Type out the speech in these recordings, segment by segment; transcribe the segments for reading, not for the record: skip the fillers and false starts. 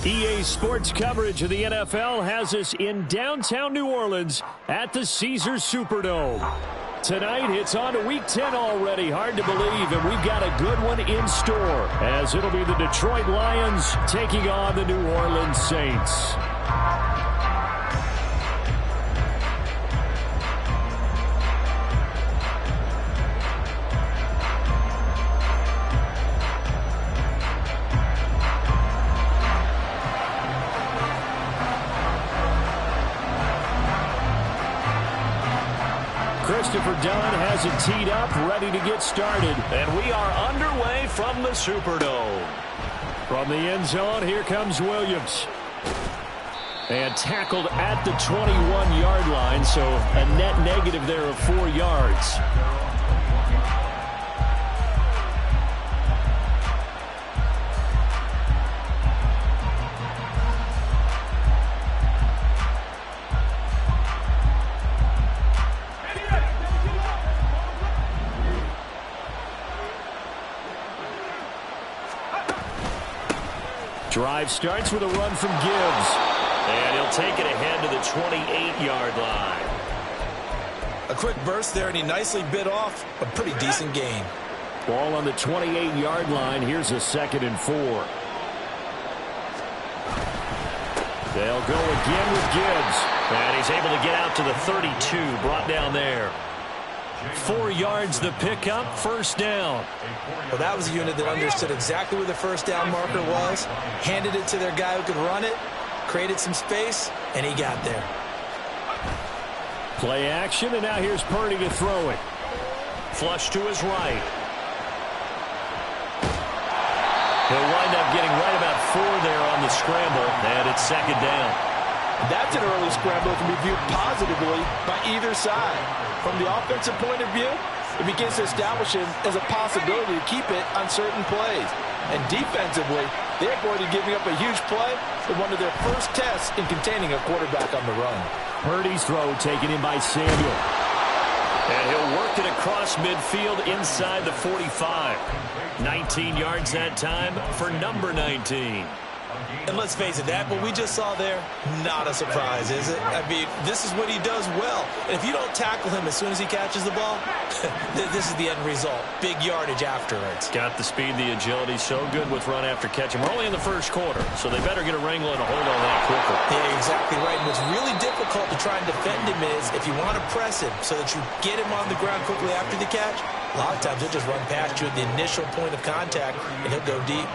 EA Sports coverage of the NFL has us in downtown New Orleans at the Caesars Superdome. Tonight, it's on to Week 10 already. Hard to believe, and we've got a good one in store, as it'll be the Detroit Lions taking on the New Orleans Saints. Christopher Dunn has it teed up, ready to get started. And we are underway from the Superdome. From the end zone, here comes Williams. And tackled at the 21-yard line, so a net negative there of 4 yards. Drive starts with a run from Gibbs. And he'll take it ahead to the 28-yard line. A quick burst there, and he nicely bit off a pretty decent gain. Ball on the 28-yard line. Here's a 2nd and 4. They'll go again with Gibbs. And he's able to get out to the 32, brought down there. 4 yards the pickup, first down. Well, that was a unit that understood exactly where the first down marker was, handed it to their guy who could run it, created some space, and he got there. Play action, and now here's Purdy to throw it. Flush to his right. He'll wind up getting right about 4 there on the scramble, and it's 2nd down. That's an early scramble that can be viewed positively by either side. From the offensive point of view, it begins to establish him as a possibility to keep it on certain plays. And defensively, they avoided giving up a huge play in one of their first tests in containing a quarterback on the run. Purdy's throw taken in by Samuel. And he'll work it across midfield inside the 45. 19 yards that time for number 19. And let's face it, that what we just saw there, not a surprise, is it? I mean, this is what he does well. And if you don't tackle him as soon as he catches the ball, this is the end result. Big yardage afterwards. Got the speed, the agility, so good with run after catch. And we're only in the first quarter, so they better get a wrangle and a hold on that quicker. Yeah, exactly right. And what's really difficult to try and defend him is if you want to press him so that you get him on the ground quickly after the catch, a lot of times he'll just run past you at the initial point of contact, and he'll go deep.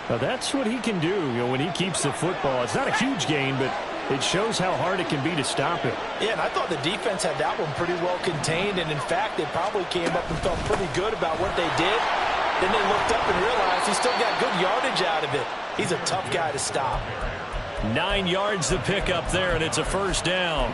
Now that's what he can do, when he keeps the football. It's not a huge gain, but it shows how hard it can be to stop him. Yeah, and I thought the defense had that one pretty well contained, and in fact, they probably came up and felt pretty good about what they did. Then they looked up and realized he still got good yardage out of it. He's a tough guy to stop. 9 yards the pickup there, and it's a first down.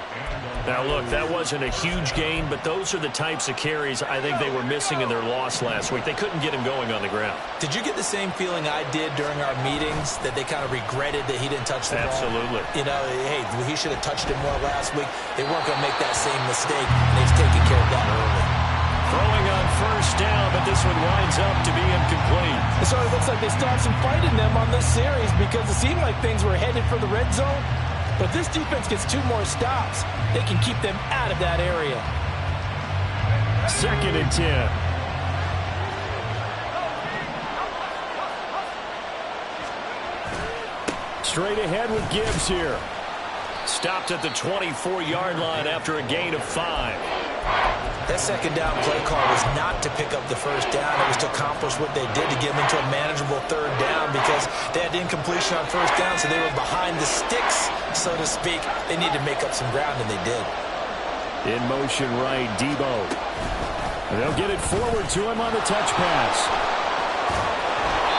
Now, look, that wasn't a huge gain, but those are the types of carries I think they were missing in their loss last week. They couldn't get him going on the ground. Did you get the same feeling I did during our meetings, that they kind of regretted that he didn't touch the ball? Absolutely. You know, hey, he should have touched it more last week. They weren't going to make that same mistake, and they've taken care of that early. Throwing on first down, but this one winds up to be incomplete. It sort of looks like they still have some fight in them on this series because it seemed like things were headed for the red zone. But if this defense gets 2 more stops, they can keep them out of that area. 2nd and 10. Straight ahead with Gibbs here. Stopped at the 24-yard line after a gain of 5. That 2nd down play call was not to pick up the first down. It was to accomplish what they did, to get them into a manageable 3rd down, because they had incompletion on first down, so they were behind the sticks, so to speak. They needed to make up some ground, and they did. In motion right, Debo. And they'll get it forward to him on the touch pass.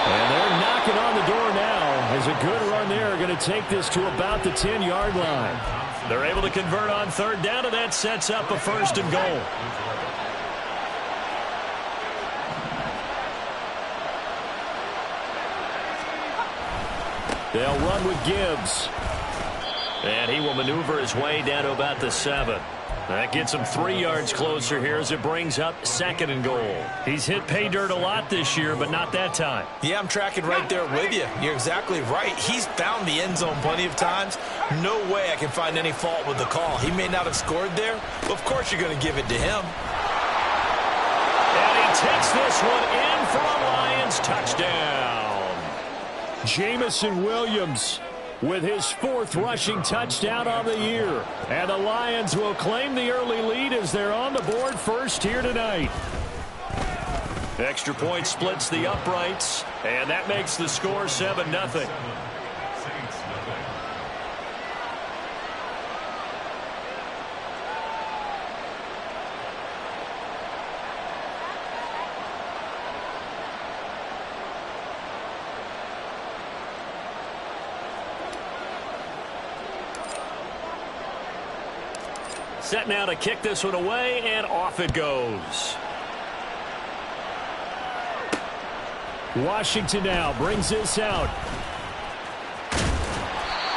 And they're knocking on the door now, as a good run there going to take this to about the 10-yard line. They're able to convert on 3rd down, and that sets up a 1st and goal. They'll run with Gibbs. And he will maneuver his way down to about the 7. That gets him 3 yards closer here as it brings up 2nd and goal. He's hit pay dirt a lot this year, but not that time. Yeah, I'm tracking right there with you. You're exactly right. He's found the end zone plenty of times. No way I can find any fault with the call. He may not have scored there, but of course you're going to give it to him. And he takes this one in for a Lions touchdown. Jameson Williams with his 4th rushing touchdown on the year. And the Lions will claim the early lead as they're on the board first here tonight. Extra point splits the uprights, and that makes the score 7-0. Set now to kick this one away, and off it goes. Washington now brings this out.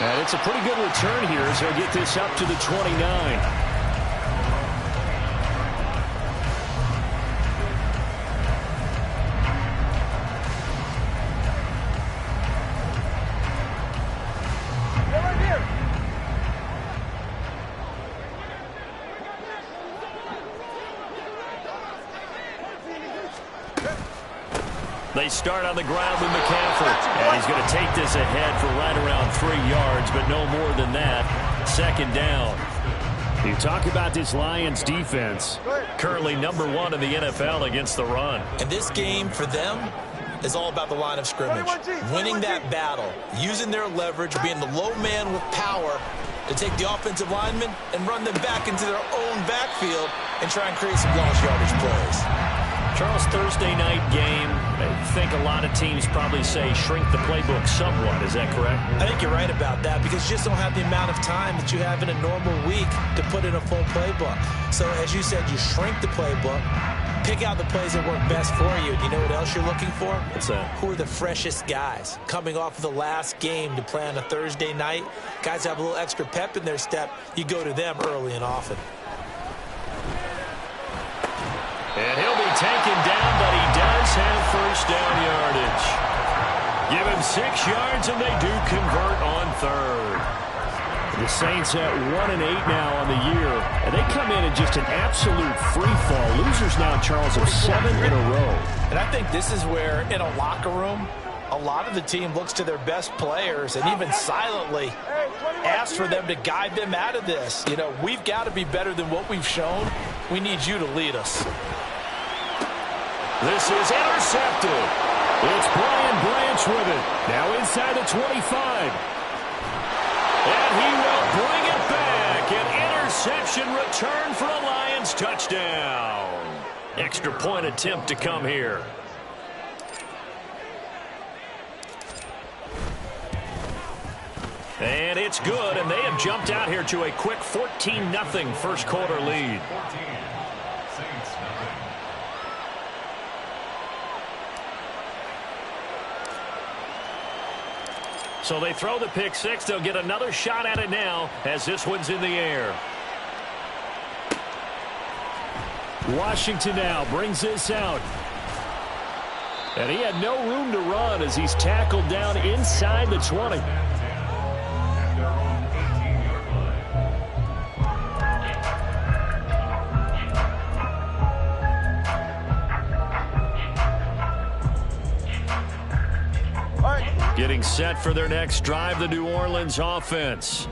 And it's a pretty good return here as they'll get this up to the 29. They start on the ground with McCaffrey. And he's going to take this ahead for right around 3 yards, but no more than that. 2nd down. You talk about this Lions defense. Currently #1 in the NFL against the run. And this game for them is all about the line of scrimmage. Winning that battle, using their leverage, being the low man with power to take the offensive linemen and run them back into their own backfield and try and create some lost yardage plays. Charles, Thursday night game, I think a lot of teams probably say shrink the playbook somewhat. Is that correct? I think you're right about that because you just don't have the amount of time that you have in a normal week to put in a full playbook. So, as you said, you shrink the playbook, pick out the plays that work best for you. And you know what else you're looking for? What's that? Who are the freshest guys coming off of the last game to play on a Thursday night? Guys have a little extra pep in their step. You go to them early and often. And he'll be taken down, but he does have first down yardage. Give him 6 yards, and they do convert on 3rd. The Saints at 1-8 now on the year. And they come in just an absolute free fall. Losers now, Charles, of 7 in a row. And I think this is where, in a locker room, a lot of the team looks to their best players and even silently asks for them to guide them out of this. You know, we've got to be better than what we've shown. We need you to lead us. This is intercepted. It's Brian Branch with it. Now inside the 25. And he will bring it back. An interception return for a Lions touchdown. Extra point attempt to come here. And it's good, and they have jumped out here to a quick 14-0 first quarter lead. So they throw the pick six. They'll get another shot at it now as this one's in the air. Washington now brings this out. And he had no room to run as he's tackled down inside the 20. Getting set for their next drive, the New Orleans offense.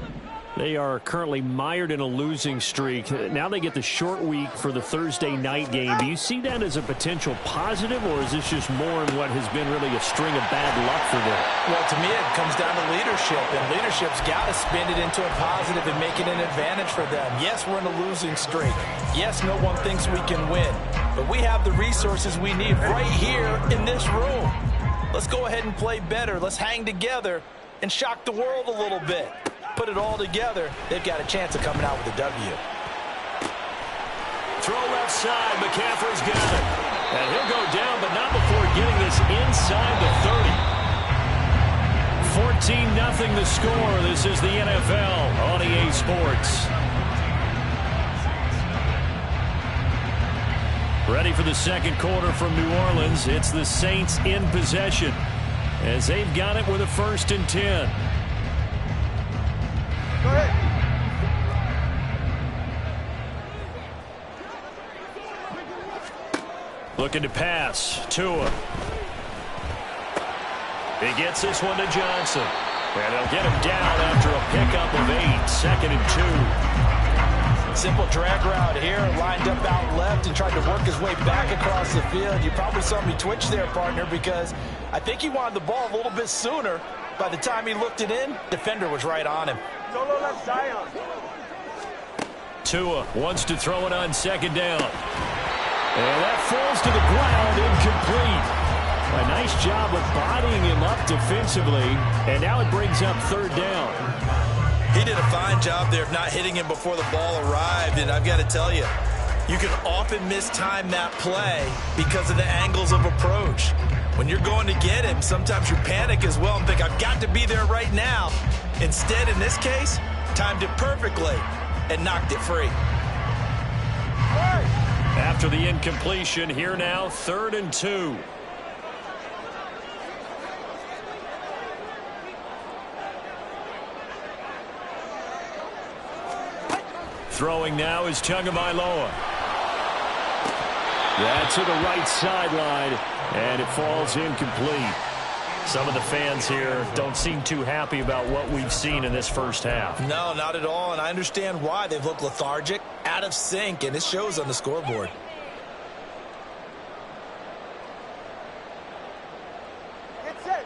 They are currently mired in a losing streak. Now they get the short week for the Thursday night game. Do you see that as a potential positive, or is this just more in what has been really a string of bad luck for them? Well, to me, it comes down to leadership, and leadership's got to spin it into a positive and make it an advantage for them. Yes, we're in a losing streak. Yes, no one thinks we can win, but we have the resources we need right here in this room. Let's go ahead and play better. Let's hang together and shock the world a little bit. Put it all together, they've got a chance of coming out with a W. Throw left side, McCaffrey's got it. And he'll go down, but not before getting this inside the 30. 14-0 the score. This is the NFL on EA Sports. Ready for the second quarter from New Orleans. It's the Saints in possession as they've got it with a 1st and 10. Go ahead. Looking to pass. Tua. He gets this one to Johnson. And they'll get him down after a pickup of 8. 2nd and 2. Simple drag route here, lined up out left and tried to work his way back across the field. You probably saw me twitch there, partner, because I think he wanted the ball a little bit sooner. By the time he looked it in, defender was right on him. Solo left Zion. Tua wants to throw it on 2nd down. And that falls to the ground, incomplete. A nice job of bodying him up defensively, and now it brings up 3rd down. He did a fine job there of not hitting him before the ball arrived, and I've got to tell you, you can often mistime that play because of the angles of approach. When you're going to get him, sometimes you panic as well and think, I've got to be there right now. Instead, in this case, timed it perfectly and knocked it free. After the incompletion, here now, 3rd and 2. Throwing now is Tagovailoa. That's to the right sideline, and it falls incomplete. Some of the fans here don't seem too happy about what we've seen in this first half. No, not at all, and I understand why. They've looked lethargic, out of sync, and it shows on the scoreboard. Get set.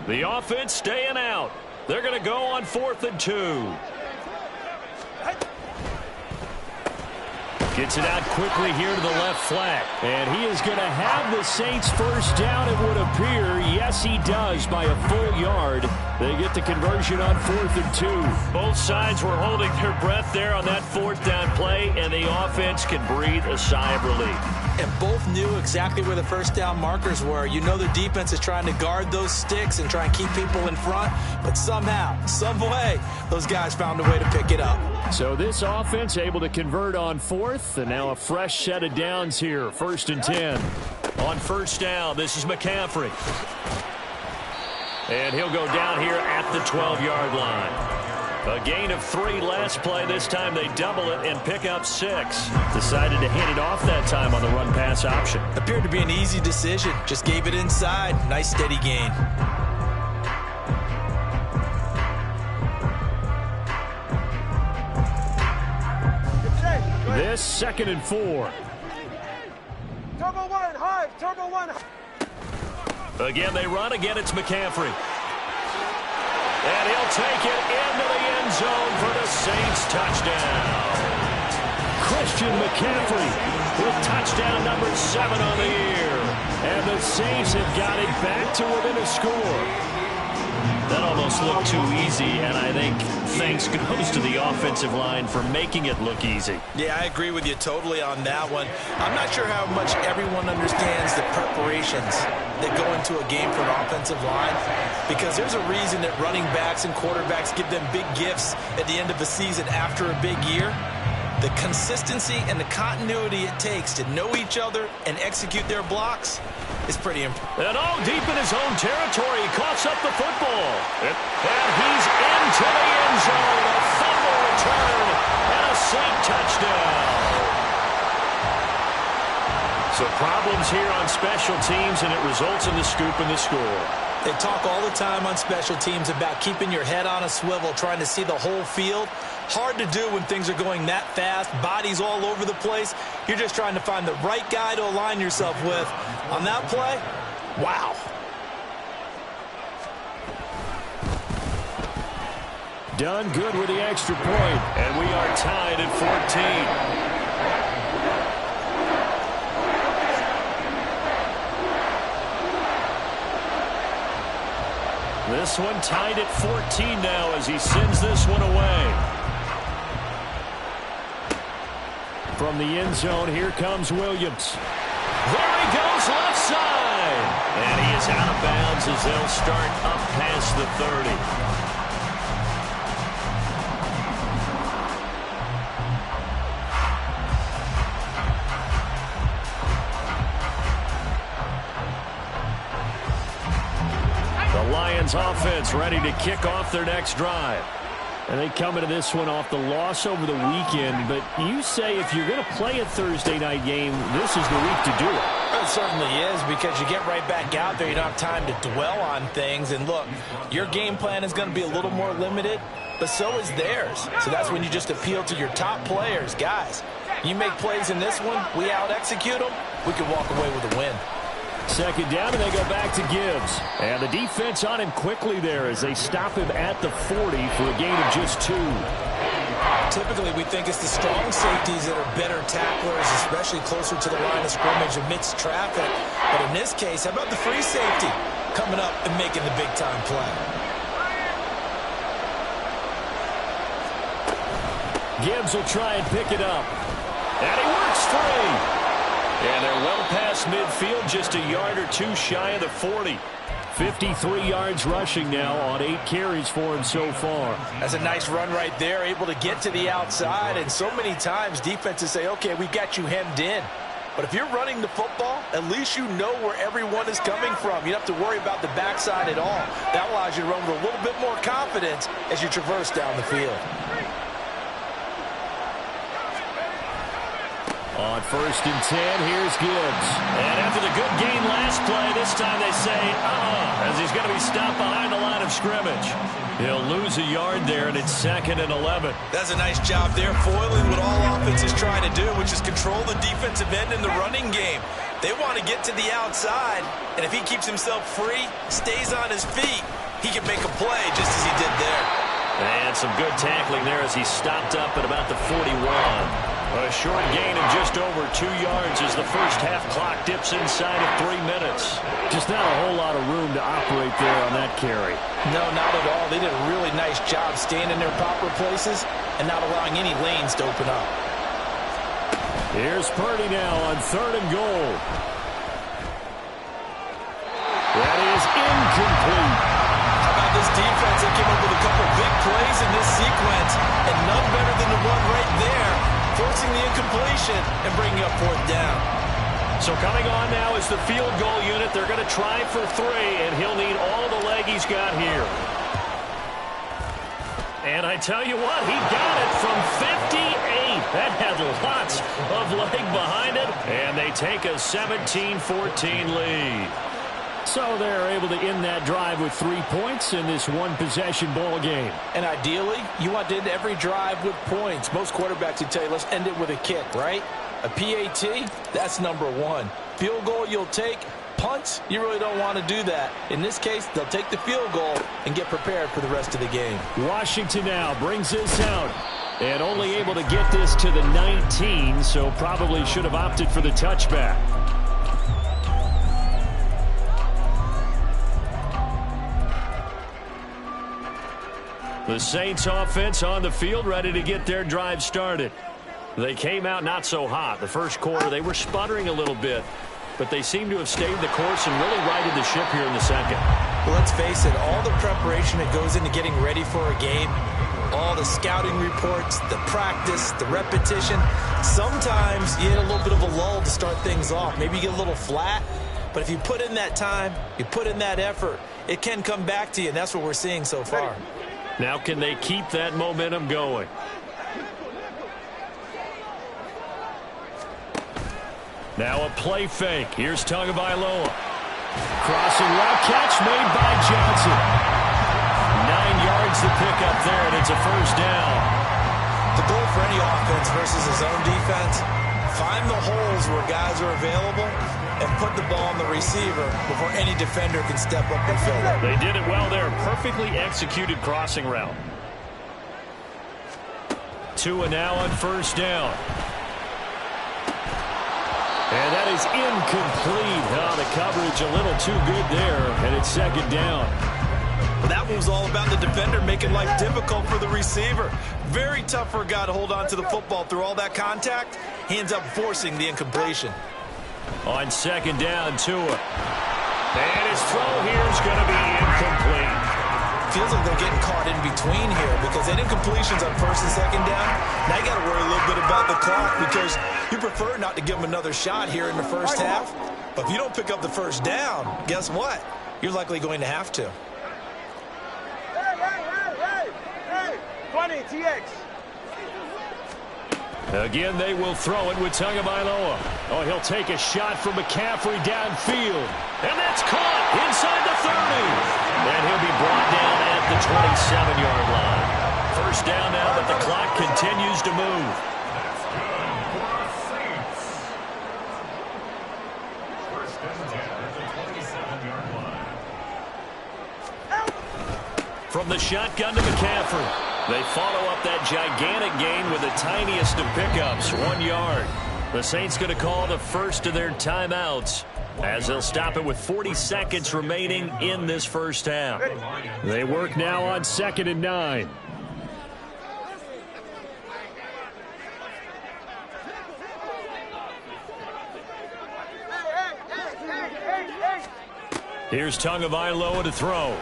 The offense staying out. They're going to go on 4th and 2. Gets it out quickly here to the left flat. And he is going to have the Saints 1st down, it would appear. Yes, he does, by a full yard. They get the conversion on 4th and 2. Both sides were holding their breath there on that 4th down play, and the offense can breathe a sigh of relief. And both knew exactly where the 1st down markers were. You know the defense is trying to guard those sticks and try and keep people in front, but somehow, some way, those guys found a way to pick it up. So this offense able to convert on 4th, and now a fresh set of downs here, 1st and 10. On 1st down, this is McCaffrey. And he'll go down here at the 12-yard line. A gain of 3 last play. This time they double it and pick up 6. Decided to hand it off that time on the run-pass option. Appeared to be an easy decision. Just gave it inside. Nice steady gain. This 2nd and 4. Turbo 1, high. Turbo 1. Again, they run. Again, it's McCaffrey. And he'll take it into the end zone for the Saints touchdown. Christian McCaffrey with touchdown number 7 on the year. And the Saints have got it back to within a score. That almost looked too easy, and I think thanks goes to the offensive line for making it look easy. Yeah, I agree with you totally on that one. I'm not sure how much everyone understands the preparations that go into a game for an offensive line, because there's a reason that running backs and quarterbacks give them big gifts at the end of the season after a big year. The consistency and the continuity it takes to know each other and execute their blocks is pretty impressive. And all deep in his own territory, he coughs up the football. And he's into the end zone. A fumble return and a Saint touchdown. So problems here on special teams, and it results in the scoop and the score. They talk all the time on special teams about keeping your head on a swivel, trying to see the whole field. Hard to do when things are going that fast, bodies all over the place. You're just trying to find the right guy to align yourself with. On that play, wow. Done good with the extra point, and we are tied at 14. This one tied at 14 now as he sends this one away. From the end zone, here comes Williams. There he goes, left side. And he is out of bounds as they'll start up past the 30. Lions offense ready to kick off their next drive. And they come into this one off the loss over the weekend. But you say if you're going to play a Thursday night game, this is the week to do it. It certainly is, because you get right back out there. You don't have time to dwell on things. And look, your game plan is going to be a little more limited, but so is theirs. So that's when you just appeal to your top players. Guys, you make plays in this one, we out-execute them, we can walk away with a win. Second down, and they go back to Gibbs. And the defense on him quickly there as they stop him at the 40 for a gain of just 2. Typically, we think it's the strong safeties that are better tacklers, especially closer to the line of scrimmage amidst traffic. But in this case, how about the free safety coming up and making the big-time play? Gibbs will try and pick it up. And he works free. And they're well past midfield, just a yard or 2 shy of the 40. 53 yards rushing now on 8 carries for him so far. That's a nice run right there, able to get to the outside. And so many times defenses say, okay, we got you hemmed in. But if you're running the football, at least you know where everyone is coming from. You don't have to worry about the backside at all. That allows you to run with a little bit more confidence as you traverse down the field. On 1st and 10, here's Gibbs. And after the good gain last play, this time they say, as he's going to be stopped behind the line of scrimmage. He'll lose a yard there, and it's 2nd and 11. That's a nice job there, foiling what all offenses try to do, which is control the defensive end in the running game. They want to get to the outside, and if he keeps himself free, stays on his feet, he can make a play just as he did there. And some good tackling there as he stopped up at about the 41. A short gain of just over 2 yards as the first half clock dips inside of 3 minutes. Just not a whole lot of room to operate there on that carry. No, not at all. They did a really nice job staying in their proper places and not allowing any lanes to open up. Here's Purdy now on 3rd and goal. That is incomplete. How about this defense? They came up with a couple big plays in this sequence, and none better than the one right there, forcing the incompletion and bringing up 4th down. So coming on now is the field goal unit. They're going to try for 3, and he'll need all the leg he's got here. And I tell you what, he got it from 58. That had lots of leg behind it, and they take a 17-14 lead. So they're able to end that drive with 3 points in this one-possession ball game. And ideally, you want to end every drive with points. Most quarterbacks would tell you, let's end it with a kick, right? A PAT, that's number 1. Field goal you'll take. Punts, you really don't want to do that. In this case, they'll take the field goal and get prepared for the rest of the game. Washington now brings this out. And only able to get this to the 19, so probably should have opted for the touchback. The Saints offense on the field ready to get their drive started. They came out not so hot. The first quarter, they were sputtering a little bit, but they seem to have stayed the course and really righted the ship here in the second. Well, let's face it, all the preparation that goes into getting ready for a game, all the scouting reports, the practice, the repetition, sometimes you hit a little bit of a lull to start things off. Maybe you get a little flat, but if you put in that time, you put in that effort, it can come back to you, and that's what we're seeing so far. Now can they keep that momentum going? Now a play fake. Here's Tagovailoa. Crossing route catch made by Johnson. 9 yards to pick up there, and it's a 1st down. The goal for any offense versus his own defense, find the holes where guys are available and put the ball on the receiver before any defender can step up and fill it. They did it well there. Perfectly executed crossing route. Tua now on 1st down. And that is incomplete. Oh, the coverage a little too good there, and it's 2nd down. Well, that one was all about the defender making life difficult for the receiver. Very tough for a guy to hold on to the football through all that contact. He ends up forcing the incompletion. On 2nd down, Tua. And his throw here is going to be incomplete. Feels like they're getting caught in between here because they had incompletions on 1st and 2nd down. Now you got to worry a little bit about the clock because you prefer not to give them another shot here in the first half. But if you don't pick up the 1st down, guess what? You're likely going to have to. 20, TX. Again, they will throw it with Tagovailoa. Oh, he'll take a shot from McCaffrey downfield. And that's caught inside the 30. And he'll be brought down at the 27-yard line. First down now, but the clock continues to move. From the shotgun to McCaffrey. They follow up that gigantic gain with the tiniest of pickups, 1 yard. The Saints going to call the first of their timeouts as they'll stop it with 40 seconds remaining in this first half. They work now on 2nd and 9. Here's Tagovailoa to throw.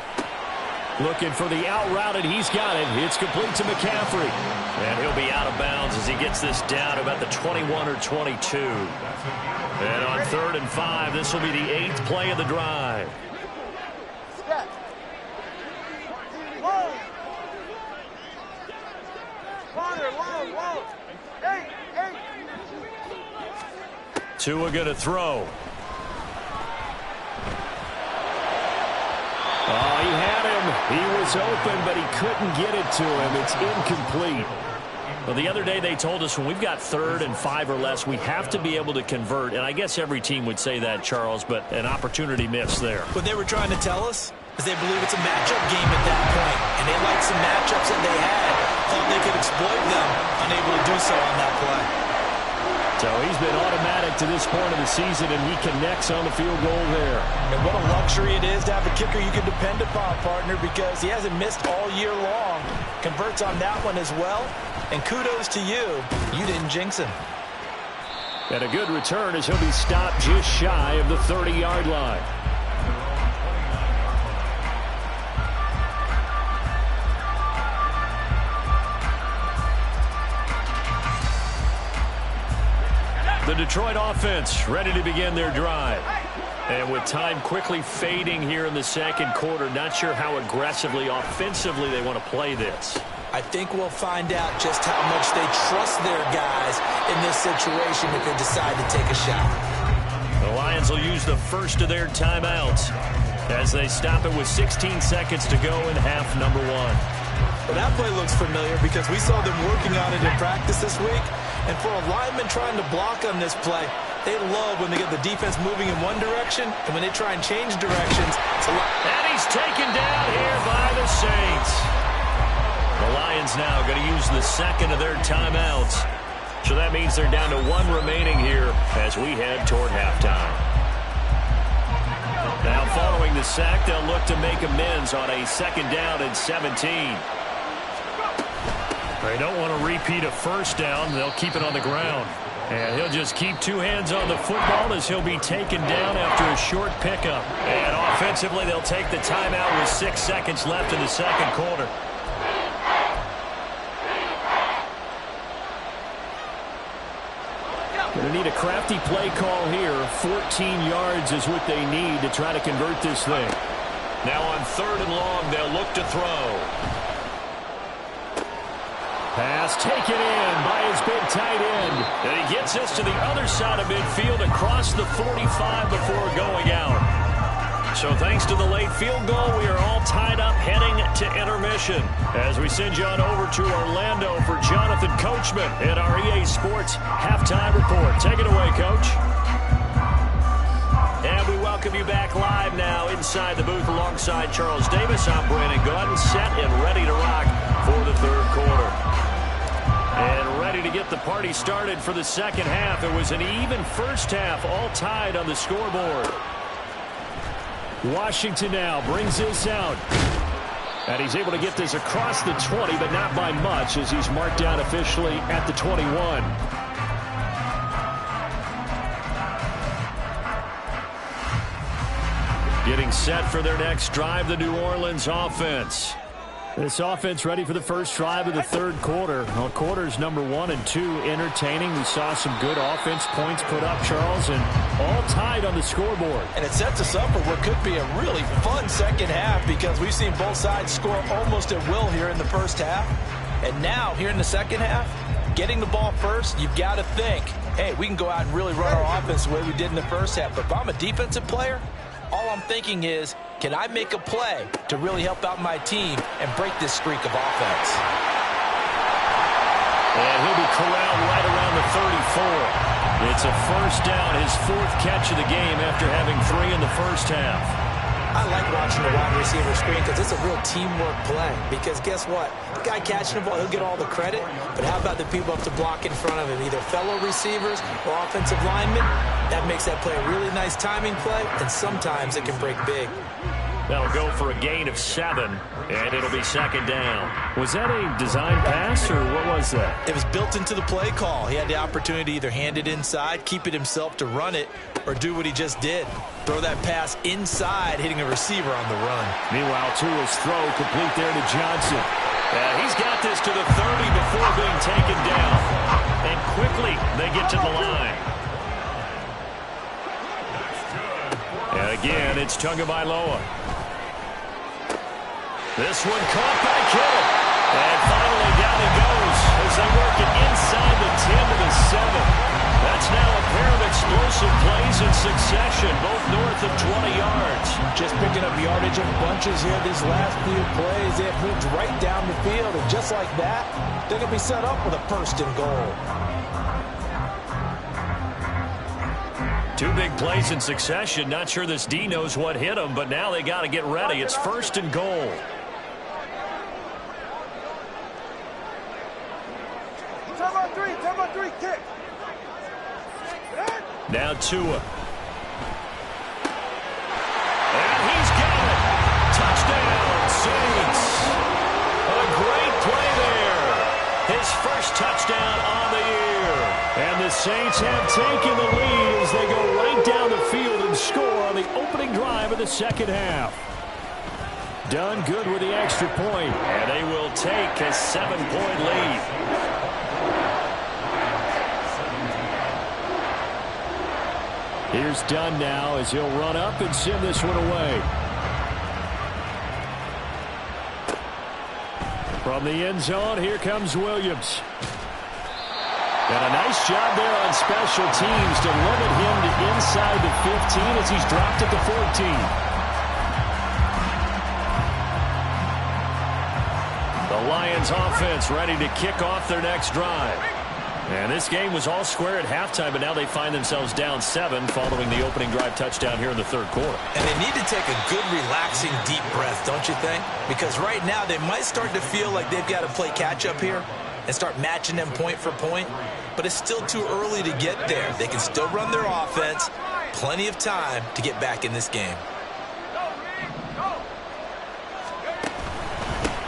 Looking for the out route, and he's got it. It's complete to McCaffrey. And he'll be out of bounds as he gets this down about the 21 or 22. And on 3rd and 5, this will be the 8th play of the drive. Tua going to throw. Oh, he had him. He was open, but he couldn't get it to him. It's incomplete. Well, the other day they told us when we've got 3rd and 5 or less, we have to be able to convert. And I guess every team would say that, Charles, but an opportunity missed there. What they were trying to tell us is they believe it's a matchup game at that point. And they liked some matchups that they had. Thought they could exploit them. Unable to do so on that play. So he's been automatic to this point of the season, and he connects on the field goal there. And what a luxury it is to have a kicker you can depend upon, partner, because he hasn't missed all year long. Converts on that one as well. And kudos to you. You didn't jinx him. And a good return as he'll be stopped just shy of the 30-yard line. The Detroit offense ready to begin their drive. And with time quickly fading here in the second quarter, not sure how aggressively, offensively they want to play this. I think we'll find out just how much they trust their guys in this situation if they decide to take a shot. The Lions will use the first of their timeouts as they stop it with 16 seconds to go in half number 1. Well, that play looks familiar because we saw them working on it in practice this week. And for a lineman trying to block on this play, they love when they get the defense moving in one direction, and when they try and change directions, it's a lot. And he's taken down here by the Saints. The Lions now going to use the second of their timeouts. So that means they're down to 1 remaining here as we head toward halftime. Now following the sack, they'll look to make amends on a 2nd down and 17. They don't want to repeat a first down. They'll keep it on the ground. And he'll just keep 2 hands on the football as he'll be taken down after a short pickup. And offensively, they'll take the timeout with 6 seconds left in the second quarter. Going to need a crafty play call here. 14 yards is what they need to try to convert this thing. Now on 3rd and long, they'll look to throw. Pass taken in by his big tight end. And he gets us to the other side of midfield across the 45 before going out. So thanks to the late field goal, we are all tied up heading to intermission. As we send you on over to Orlando for Jonathan Coachman at our EA Sports Halftime Report. Take it away, Coach. And we welcome you back live now inside the booth alongside Charles Davis. I'm Brandon Gaudin, set and ready to rock for the 3rd quarter. And ready to get the party started for the second half. It was an even first half, all tied on the scoreboard. Washington now brings this out. And he's able to get this across the 20, but not by much as he's marked down officially at the 21. Getting set for their next drive, the New Orleans offense. This offense ready for the first drive of the 3rd quarter. Well, quarters number 1 and 2 entertaining. We saw some good offense points put up, Charles, and all tied on the scoreboard. And it sets us up for what could be a really fun second half because we've seen both sides score almost at will here in the first half. And now, here in the second half, getting the ball first, you've got to think, hey, we can go out and really run our offense the way we did in the first half. But if I'm a defensive player, all I'm thinking is, can I make a play to really help out my team and break this streak of offense? And he'll be corralled right around the 34. It's a first down, his 4th catch of the game after having 3 in the first half. I like watching the wide receiver screen because it's a real teamwork play. Because guess what? The guy catching the ball, he'll get all the credit. But how about the people up to block in front of him, either fellow receivers or offensive linemen? That makes that play a really nice timing play, and sometimes it can break big. That'll go for a gain of 7, and it'll be second down. Was that a design pass, or what was that? It was built into the play call. He had the opportunity to either hand it inside, keep it himself to run it, or do what he just did. Throw that pass inside, hitting a receiver on the run. Meanwhile, Tua's throw complete there to Johnson. He's got this to the 30 before being taken down. And quickly, they get to the line. And again, it's Tagovailoa. This one caught by Kittle. And finally down he goes as they work it inside the 10 to the 7. That's now a pair of explosive plays in succession, both north of 20 yards. Just picking up yardage in bunches here these last few plays. They have moved right down the field, and just like that, they're going to be set up with a 1st and goal. 2 big plays in succession. Not sure this D knows what hit him, but now they got to get ready. It's 1st and goal. Turn on 3, kick. Now Tua. And he's got it. Touchdown, Saints. A great play there. His first touchdown on the year. And the Saints have taken the lead as they go right down the field and score on the opening drive of the second half. Done good with the extra point. And they will take a 7-point lead. Here's Dunn now as he'll run up and send this one away. From the end zone, here comes Williams. And a nice job there on special teams to limit him to inside the 15 as he's dropped at the 14. The Lions offense ready to kick off their next drive. And this game was all square at halftime, but now they find themselves down 7 following the opening drive touchdown here in the 3rd quarter. And they need to take a good, relaxing, deep breath, don't you think? Because right now they might start to feel like they've got to play catch-up here and start matching them point for point. But it's still too early to get there. They can still run their offense. Plenty of time to get back in this game.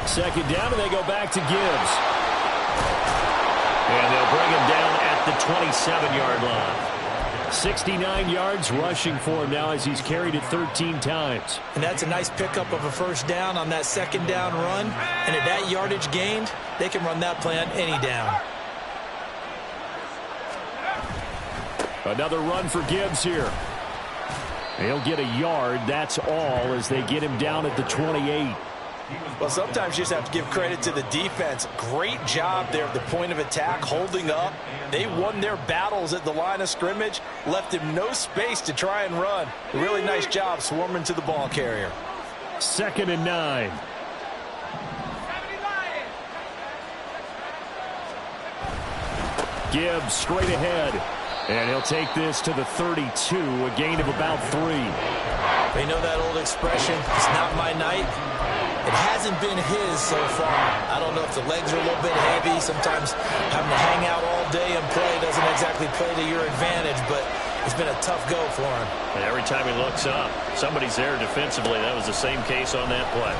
Second down, and they go back to Gibbs. And they'll bring him down at the 27-yard line. 69 yards rushing for him now as he's carried it 13 times. And that's a nice pickup of a first down on that second down run. And at that yardage gained, they can run that play on any down. Another run for Gibbs here. He'll get a yard, that's all, as they get him down at the 28. Well, sometimes you just have to give credit to the defense. Great job there at the point of attack, holding up. They won their battles at the line of scrimmage, left him no space to try and run. A really nice job swarming to the ball carrier. 2nd and 9. Gibbs straight ahead. And he'll take this to the 32, a gain of about 3. They know that old expression, it's not my night. It hasn't been his so far. I don't know if the legs are a little bit heavy. Sometimes having to hang out all day and play doesn't exactly play to your advantage, but it's been a tough go for him. And every time he looks up, somebody's there defensively. That was the same case on that play.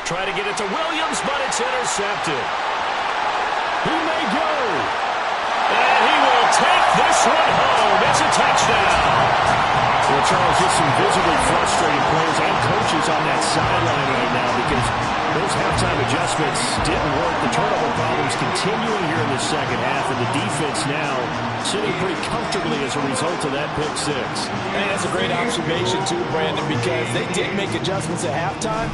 Try to get it to Williams, but it's intercepted. He may go. And he will take this one home. It's a touchdown. Well, Charles, just some visibly frustrated players and coaches on that sideline right now because those halftime adjustments didn't work. The turnover problems continuing here in the second half, and the defense now sitting pretty comfortably as a result of that pick 6. And that's a great observation, too, Brandon, because they did make adjustments at halftime,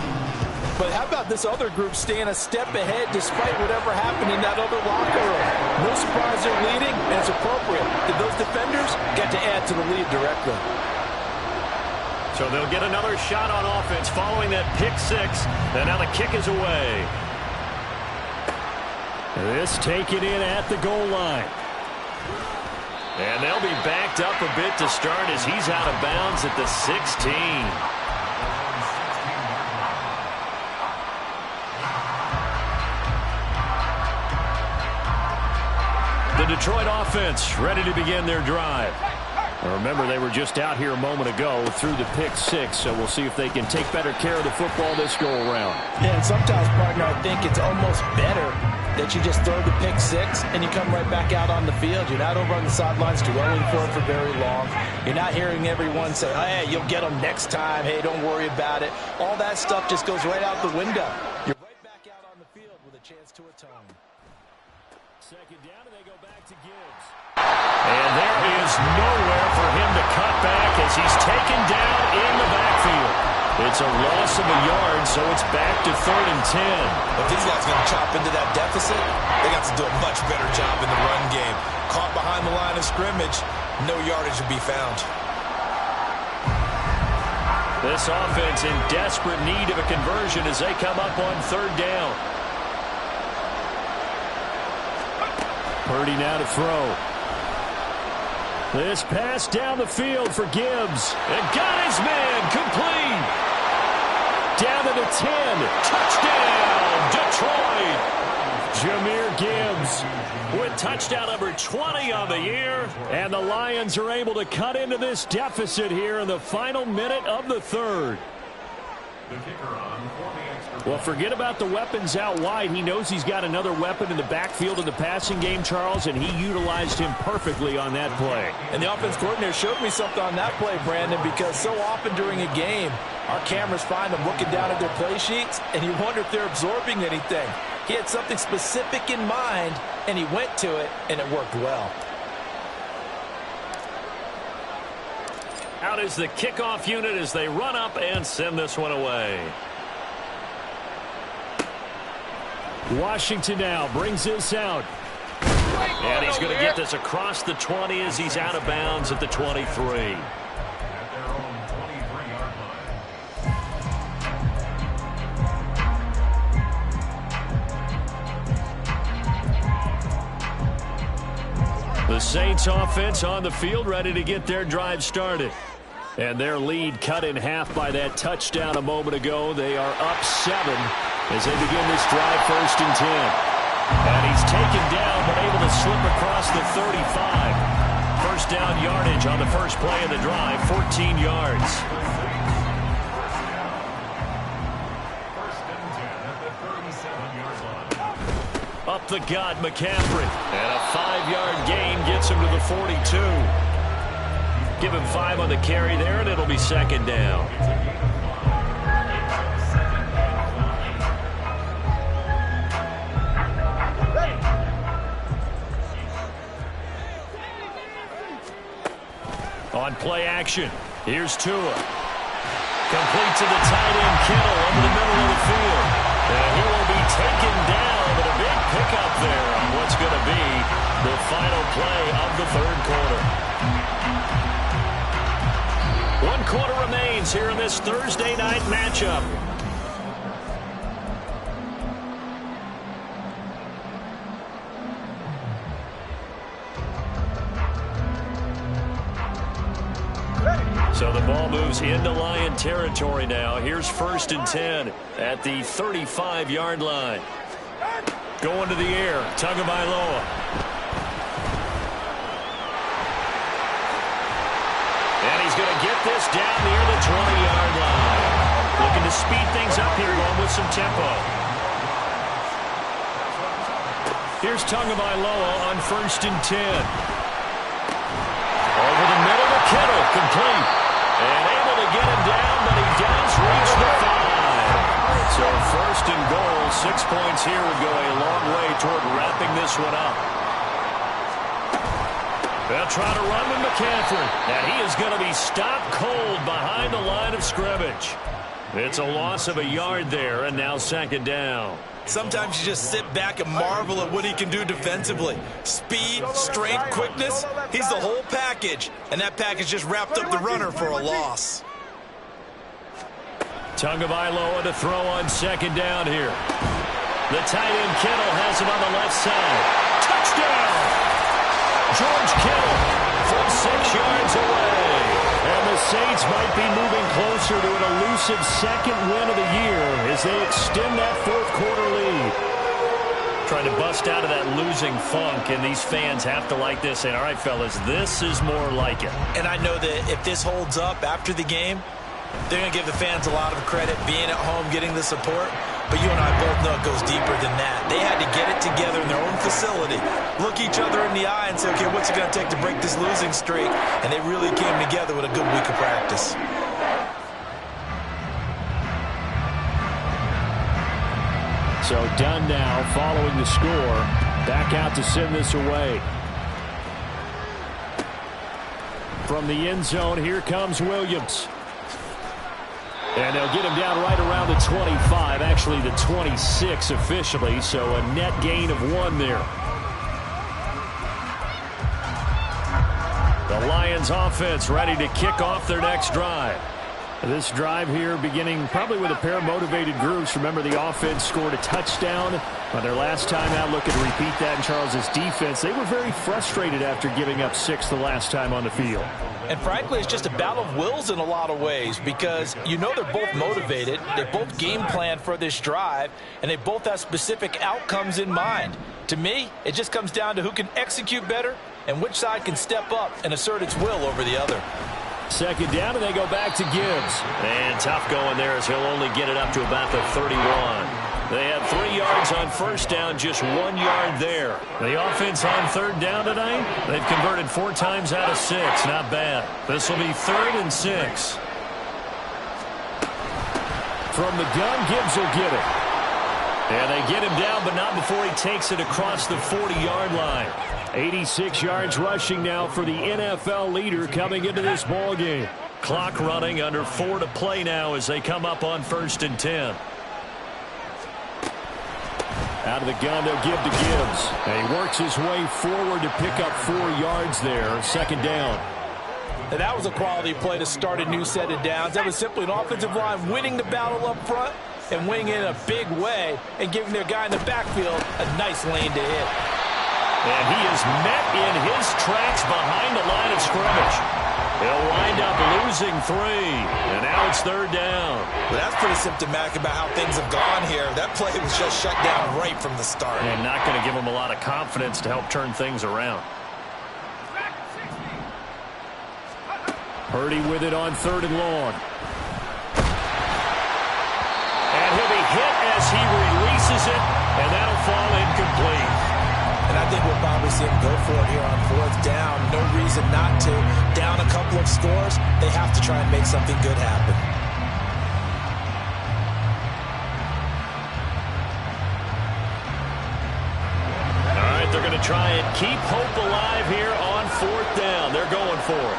But how about this other group staying a step ahead despite whatever happened in that other locker room? No surprise they're leading, and it's appropriate that those defenders get to add to the lead directly. So they'll get another shot on offense following that pick six. And now the kick is away. This taken in at the goal line. And they'll be backed up a bit to start as he's out of bounds at the 16. The Detroit offense ready to begin their drive. Remember, they were just out here a moment ago through the pick six, so we'll see if they can take better care of the football this go-around. Yeah, and sometimes, partner, I think it's almost better that you just throw the pick six and you come right back out on the field. You're not over on the sidelines dwelling for it for very long. You're not hearing everyone say, hey, you'll get them next time. Hey, don't worry about it. All that stuff just goes right out the window. You're right back out on the field with a chance to atone. Second down, and they go back to Gibbs. And there is nowhere for him to cut back as he's taken down in the backfield. It's a loss of a yard, so it's back to 3rd and 10. If these guys are going to chop into that deficit, they got to do a much better job in the run game. Caught behind the line of scrimmage, no yardage will be found. This offense in desperate need of a conversion as they come up on 3rd down. Purdy now to throw. This pass down the field for Gibbs. And got his man complete. Down to the 10. Touchdown, Detroit. Jahmyr Gibbs with touchdown number 20 on the year. And the Lions are able to cut into this deficit here in the final minute of the 3rd. Well, forget about the weapons out wide. He knows he's got another weapon in the backfield in the passing game, Charles, and he utilized him perfectly on that play. And the offense coordinator showed me something on that play, Brandon, because so often during a game, our cameras find them looking down at their play sheets, and you wonder if they're absorbing anything. He had something specific in mind, and he went to it, and it worked well. Out is the kickoff unit as they run up and send this one away. Washington now brings this out. And he's going to get this across the 20 as he's out of bounds at the 23. The Saints offense on the field ready to get their drive started. And their lead cut in half by that touchdown a moment ago. They are up 7 as they begin this drive 1st and 10. And he's taken down but able to slip across the 35. First down yardage on the first play of the drive, 14 yards. Up the gut, McCaffrey. And a 5-yard gain gets him to the 42. Give him 5 on the carry there, and it'll be 2nd down. On play action, here's Tua. Complete to the tight end, Kittle, over the middle of the field. And he will be taken down, but a big pickup there on what's going to be the final play of the 3rd quarter. 1 quarter remains here in this Thursday night matchup. So the ball moves into Lion territory now. Here's 1st and 10 at the 35-yard line. Going to the air, Tagovailoa. And he's going to get this down near the 20-yard line. Looking to speed things up here, going with some tempo. Here's Tagovailoa on 1st and 10. Over the middle to Kittle, complete. And able to get him down, but he does reach the 5. So 1st and goal, 6 points here would go a long way toward wrapping this one up. They'll try to run with McCaffrey. And he is going to be stopped cold behind the line of scrimmage. It's a loss of a yard there, and now second down. Sometimes you just sit back and marvel at what he can do defensively. Speed, strength, quickness, he's the whole package. And that package just wrapped up the runner for a loss. Tagovailoa to throw on second down here. The tight end Kittle has him on the left side. Touchdown! George Kittle from 6 yards away. And the Saints might be moving closer to an elusive second win of the year as they extend that fourth-quarter lead. Trying to bust out of that losing funk, and these fans have to like this. And all right, fellas, this is more like it. And I know that if this holds up after the game, they're going to give the fans a lot of credit being at home, getting the support. But you and I both know it goes deeper than that. They had to get it together in their own facility, look each other in the eye and say, okay, what's it going to take to break this losing streak? And they really came together with a good week of practice. So done now following the score. Back out to send this away. From the end zone, here comes Williams. And they'll get him down right around the 25, actually the 26 officially, so a net gain of 1 there. The Lions offense ready to kick off their next drive. This drive here beginning probably with a pair of motivated groups. Remember, the offense scored a touchdown on their last time out. Looking to repeat that in Charles's defense. They were very frustrated after giving up 6 the last time on the field. And frankly, it's just a battle of wills in a lot of ways because you know they're both motivated. They both game plan for this drive, and they both have specific outcomes in mind. To me, it just comes down to who can execute better and which side can step up and assert its will over the other. Second down, and they go back to Gibbs. And tough going there as he'll only get it up to about the 31. They had 3 yards on first down, just 1 yard there. The offense on third down tonight, they've converted 4 times out of 6. Not bad. This will be 3rd and 6. From the gun, Gibbs will get it. And they get him down, but not before he takes it across the 40-yard line. 86 yards rushing now for the NFL leader coming into this ball game. Clock running, under 4 to play now as they come up on 1st and 10. Out of the gun, they'll give to Gibbs. And he works his way forward to pick up 4 yards there. Second down. And that was a quality play to start a new set of downs. That was simply an offensive line winning the battle up front and winning it in a big way and giving their guy in the backfield a nice lane to hit. And he is met in his tracks behind the line of scrimmage. He'll wind up losing 3, and now it's 3rd down. Well, that's pretty symptomatic about how things have gone here. That play was just shut down right from the start. And not going to give him a lot of confidence to help turn things around. Purdy with it on 3rd and long. And he'll be hit as he releases it, and that'll fall incomplete. And I think we'll probably see him go for it here on 4th down. No reason not to. Down a couple of scores, they have to try and make something good happen. All right, they're going to try and keep hope alive here on 4th down. They're going for it.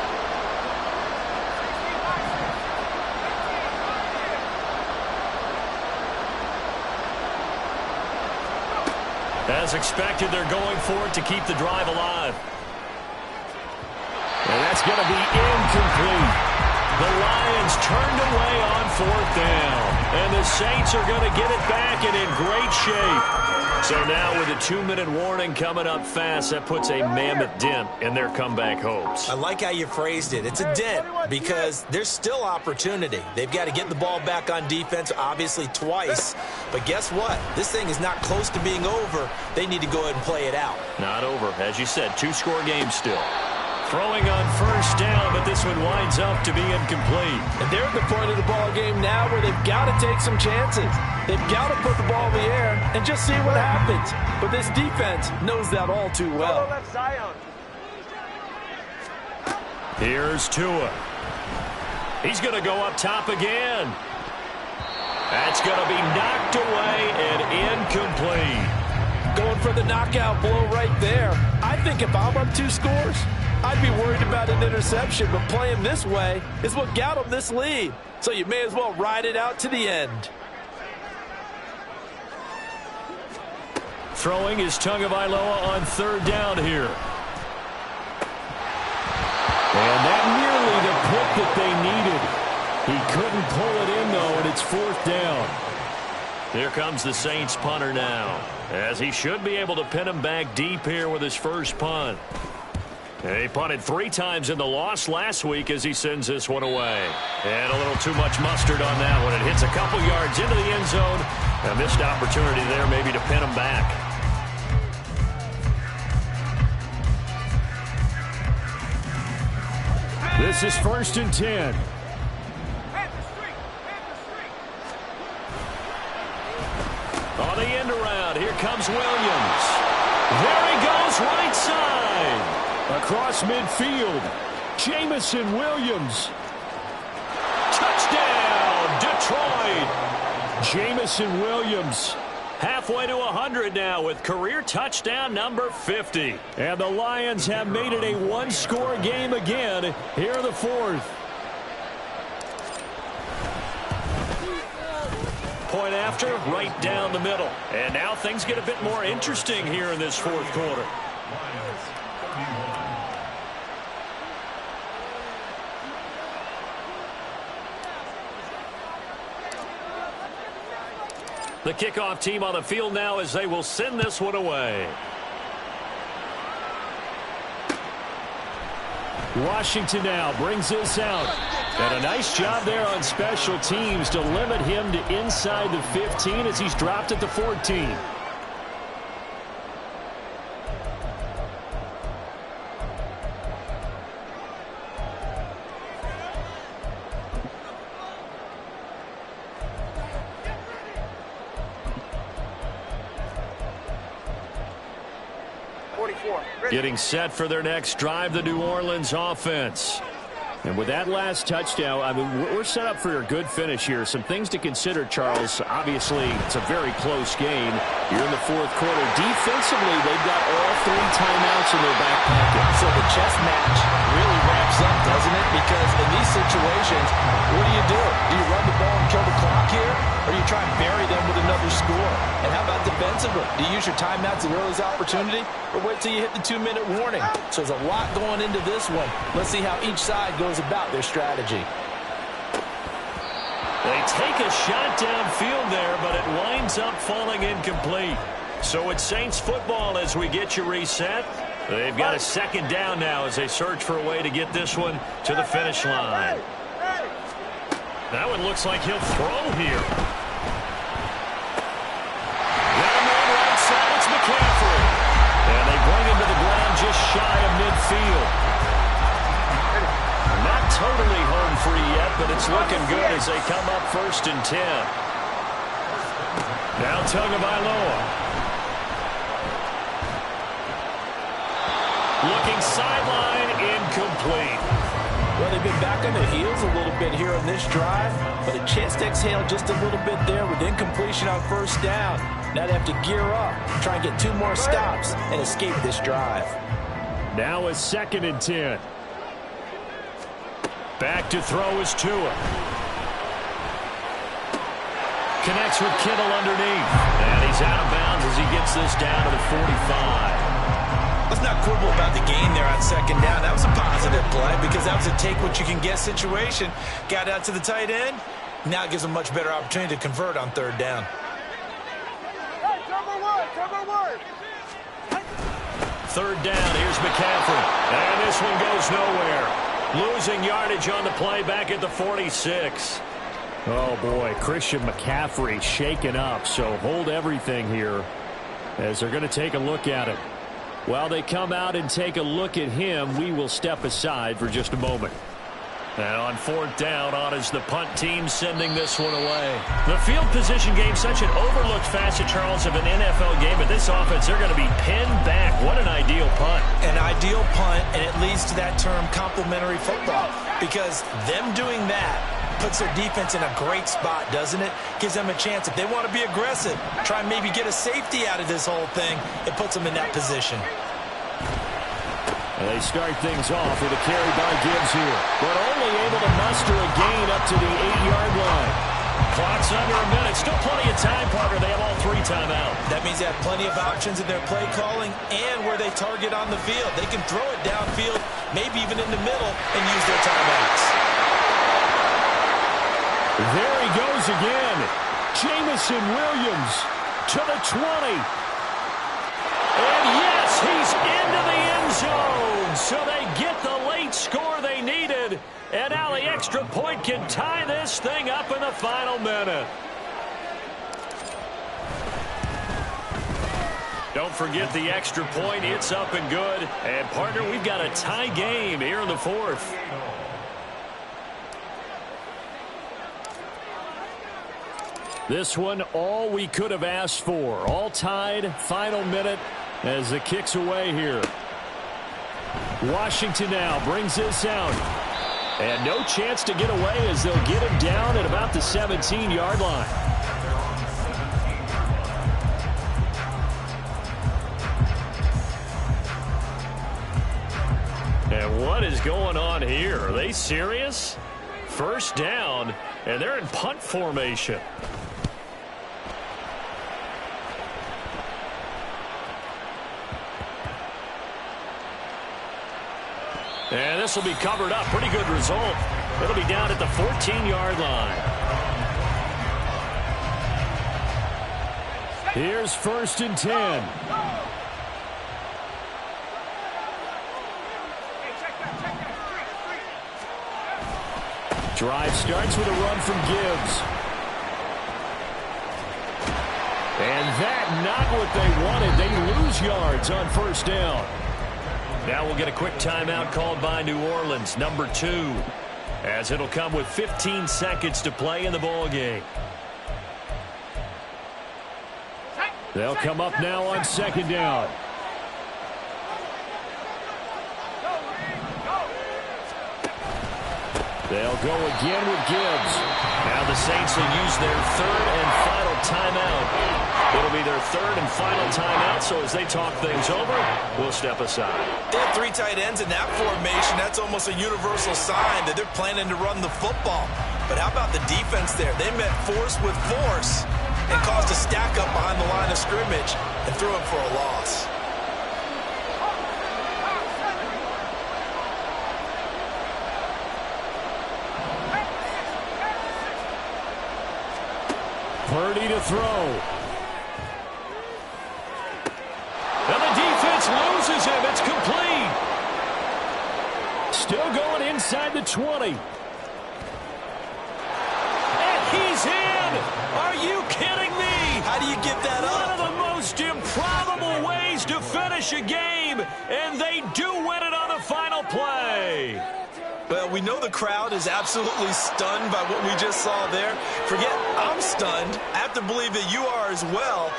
As expected, they're going for it to keep the drive alive. And that's going to be incomplete. The Lions turned away on 4th down. And the Saints are going to get it back and in great shape. So now with a 2-minute warning coming up fast, that puts a mammoth dent in their comeback hopes. I like how you phrased it. It's a dent because there's still opportunity. They've got to get the ball back on defense, obviously twice. But guess what? This thing is not close to being over. They need to go ahead and play it out. Not over. As you said, 2-score game still. Throwing on first down, but this one winds up to be incomplete. And they're at the point of the ball game now where they've got to take some chances. They've got to put the ball in the air and just see what happens. But this defense knows that all too well. Here's Tua. He's going to go up top again. That's going to be knocked away and incomplete. Going for the knockout blow right there. I think if I'm up 2 scores, I'd be worried about an interception, but playing this way is what got them this lead. So you may as well ride it out to the end. Throwing is Tagovailoa on third down here. And that nearly the pick that they needed. He couldn't pull it in, though, and it's fourth down. Here comes the Saints punter now, as he should be able to pin him back deep here with his first punt. He punted 3 times in the loss last week as he sends this one away. And a little too much mustard on that one. It hits a couple yards into the end zone. A missed opportunity there maybe to pin him back. This is 1st and 10. On the end around, here comes Williams. There he goes, right side. Across midfield, Jameson Williams. Touchdown, Detroit. Jameson Williams. Halfway to 100 now with career touchdown number 50. And the Lions have made it a one-score game again here in the fourth. Point after, right down the middle. And now things get a bit more interesting here in this fourth quarter. The kickoff team on the field now as they will send this one away. Washington now brings this out. And a nice job there on special teams to limit him to inside the 15 as he's dropped at the 14. Getting set for their next drive, the New Orleans offense. And with that last touchdown, I mean, we're set up for a good finish here. Some things to consider, Charles. Obviously, it's a very close game. You're in the fourth quarter. Defensively, they've got all 3 timeouts in their back pocket. So the chess match really ramps up, doesn't it? Because in these situations, what do? Do you run the ball and kill the clock here? Or do you try and bury them with another score? And how about defensively? Do you use your timeouts at earliest opportunity? Or wait till you hit the 2-minute warning? So there's a lot going into this one. Let's see how each side goes about their strategy. They take a shot downfield there, but it winds up falling incomplete. So it's Saints football as we get you reset. They've got a second down now as they search for a way to get this one to the finish line. That one looks like he'll throw here. Got him on right side. It's McCaffrey. And they bring him to the ground just shy of midfield. Not totally home free yet, but it's looking good as they come up 1st and 10. Now Tagovailoa. Looking sideline, incomplete. Well, they've been back on their heels a little bit here on this drive, but a chance to exhale just a little bit there with incompletion on 1st down. Now they have to gear up, try and get 2 more stops, and escape this drive. Now a 2nd and 10. Back to throw is Tua. Connects with Kittle underneath. And he's out of bounds as he gets this down to the 45. Let's not quibble about the gain there on 2nd down. That was a positive play because that was a take-what-you-can-get situation. Got out to the tight end. Now it gives them a much better opportunity to convert on 3rd down. Hey, cover one. 3rd down, here's McCaffrey. And this one goes nowhere. Losing yardage on the play back at the 46. Oh, boy, Christian McCaffrey shaken up. So hold everything here as they're going to take a look at it. While they come out and take a look at him, we will step aside for just a moment. And on 4th down, on is the punt team sending this one away. The field position game, such an overlooked facet, Charles, of an NFL game. But this offense, they're going to be pinned back. What an ideal punt. An ideal punt, and it leads to that term complementary football. Because them doing that puts their defense in a great spot, doesn't it? Gives them a chance. If they want to be aggressive, try and maybe get a safety out of this whole thing, it puts them in that position. And they start things off with a carry by Gibbs here, but only able to muster a gain up to the 8-yard line. Clock's under a minute. Still plenty of time, Parker. They have all 3 timeouts. That means they have plenty of options in their play calling and where they target on the field. They can throw it downfield, maybe even in the middle, and use their timeouts. There he goes again. Jameson Williams to the 20. And yes, he's into the end zone. So they get the late score they needed. And now the extra point can tie this thing up in the final minute. Don't forget the extra point. It's up and good. And, partner, we've got a tie game here in the 4th. This one, all we could have asked for. All tied, final minute as the kick's away here. Washington now brings this out. And no chance to get away as they'll get him down at about the 17-yard line. And what is going on here? Are they serious? First down, and they're in punt formation. And this will be covered up. Pretty good result. It'll be down at the 14-yard line. Here's 1st and 10. Drive starts with a run from Gibbs. And that not what they wanted. They lose yards on 1st down. Now we'll get a quick timeout called by New Orleans, number 2, as it'll come with 15 seconds to play in the ball game. They'll come up now on 2nd down. They'll go again with Gibbs. Now the Saints will use their 3rd and final timeout. It'll be their 3rd and final timeout, so as they talk things over, we'll step aside. They have 3 tight ends in that formation. That's almost a universal sign that they're planning to run the football. But how about the defense there? They met force with force and caused a stack up behind the line of scrimmage and threw him for a loss. Purdy to throw. And the defense loses him. It's complete. Still going inside the 20. And he's in. Are you kidding me? How do you get that One up? of the most improbable ways to finish a game, and they do win it on the final play. Well, we know the crowd is absolutely stunned by what we just saw there. Forget I'm stunned. I have to believe that you are as well.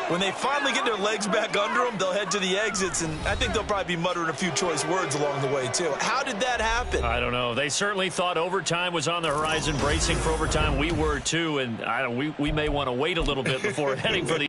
When they finally get their legs back under them, they'll head to the exits, and I think they'll probably be muttering a few choice words along the way, too. How did that happen? I don't know. They certainly thought overtime was on the horizon, bracing for overtime. We were, too, and we may want to wait a little bit before heading for the